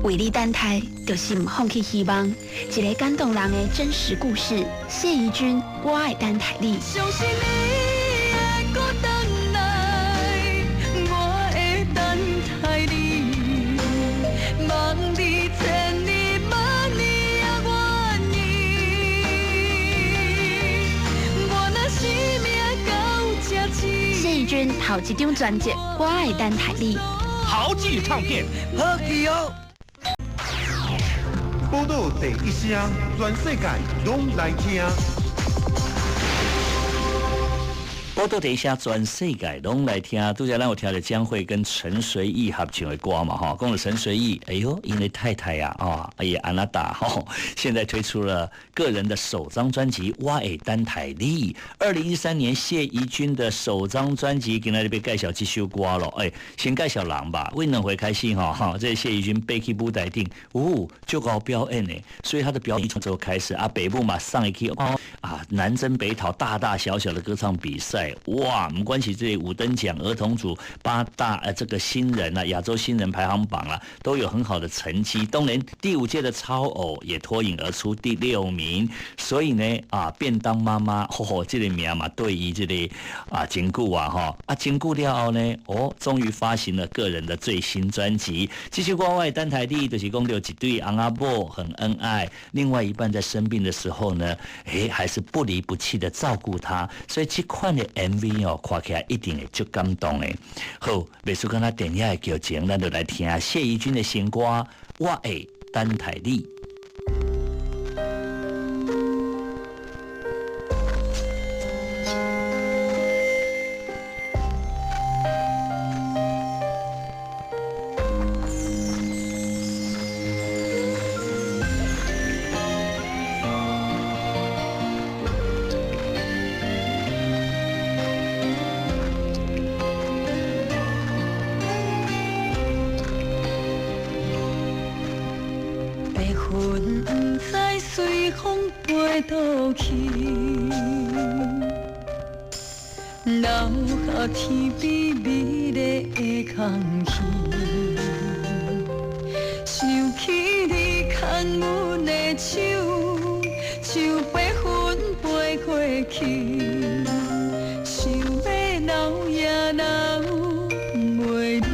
为你等待，就是唔放弃希望。一个感动人的真实故事。谢怡君，我爱等待你。相信你会搁等来，我会等待你，望你千里万里也愿意。我若生命到这时，谢怡君头一张专辑《我爱等待你》。豪记唱片，好记哦。报道第一声，全世界拢来听。报道第一声，全世界拢来听。拄则咱有听到江蕙跟陈随意合唱的歌嘛，哈，讲了陈随意，哎呦，因为太太呀，也安娜达哈，现在推出了个人的首张专辑《我会等待你》。2013年谢怡君的首张专辑，今天就被介绍这首歌了。先介绍人吧，为两回开心哈，这谢怡君背起舞台顶，就搞表演呢，所以他的表演从这开始啊，北部嘛上一期南征北讨，大大小小的歌唱比赛。哇！我们关起这五等奖儿童组8大这个新人啊，亚洲新人排行榜啊，都有很好的成绩。当然，第5届的超偶也脱颖而出第6名。所以呢，便当妈妈，这个名嘛，对于这个经过经过了后呢，终于发行了个人的最新专辑。这首歌我的等待你，就是讲到一对翁仔某很恩爱，另外一半在生病的时候呢，还是不离不弃的照顾他。所以这款的MV 看起来一定会足感动的。好，袂输跟他电影的剧情，咱就来听谢怡君的新歌《我会等待你》。倒去，留下天边美丽的空气，想起你牵阮的手，像白云飞过去，想要留也留袂离，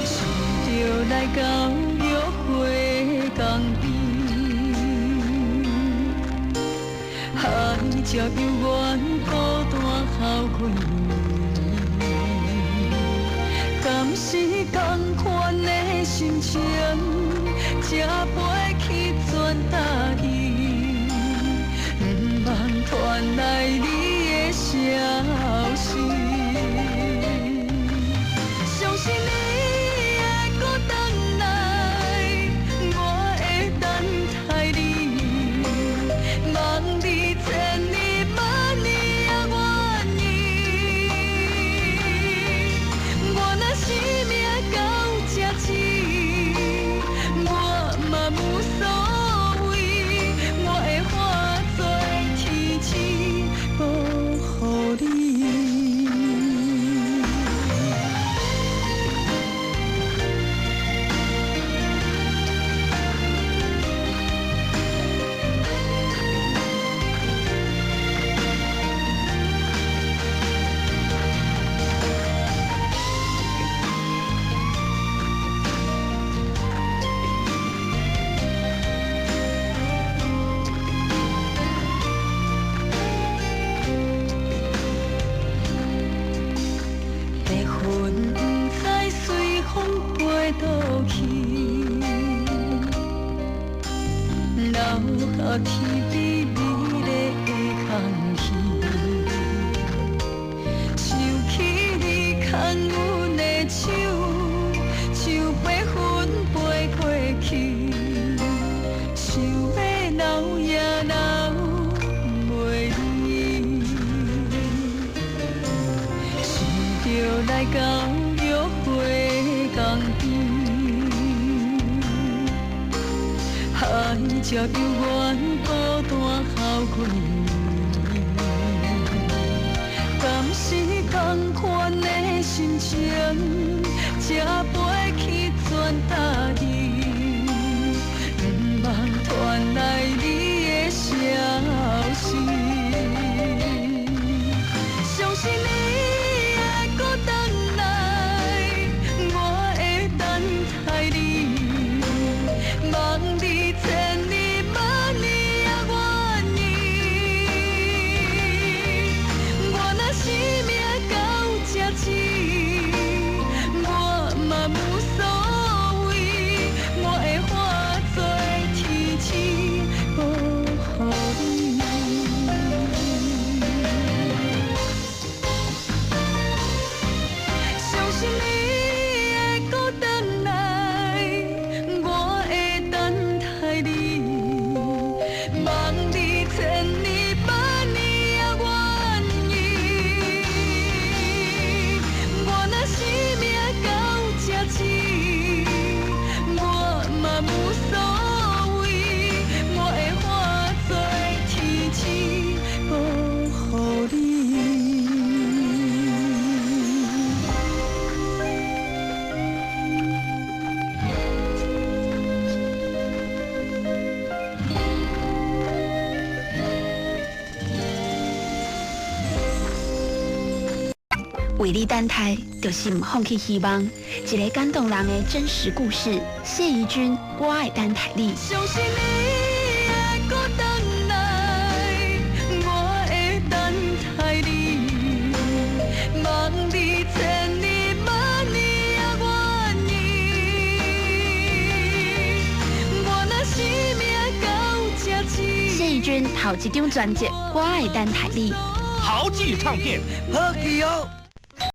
想着来到约会港边。爱才永远孤单耗几年，敢是同款的心情，才飞去全答应，不望传来你的消息，相信你。天边美丽的空气，想起你牵阮的手，像白云飞过去，想要留也留袂离，想着来到约会港边。爱才永远孤单耗几年，敢是同款的心情，才飞愿答应，不望传来你的消息。相信你会搁回来，我会等待你，望你千里万里也愿意。我若生命到这止，我嘛无所谓，我会化作天星保护你。相信你会搁回来，我会等待你，望你千里万里也愿意。我若生命到这止，我嘛无所谓，我会化作天星保护你。为你等待，就是唔放弃希望。一个感动人的真实故事，谢怡君，我爱等待你。相信你会搁回来，我会等待你，望你千里万里也愿意。我若生命到这止，谢怡君头一张专辑《我爱等待你》。豪记唱片。好记哦。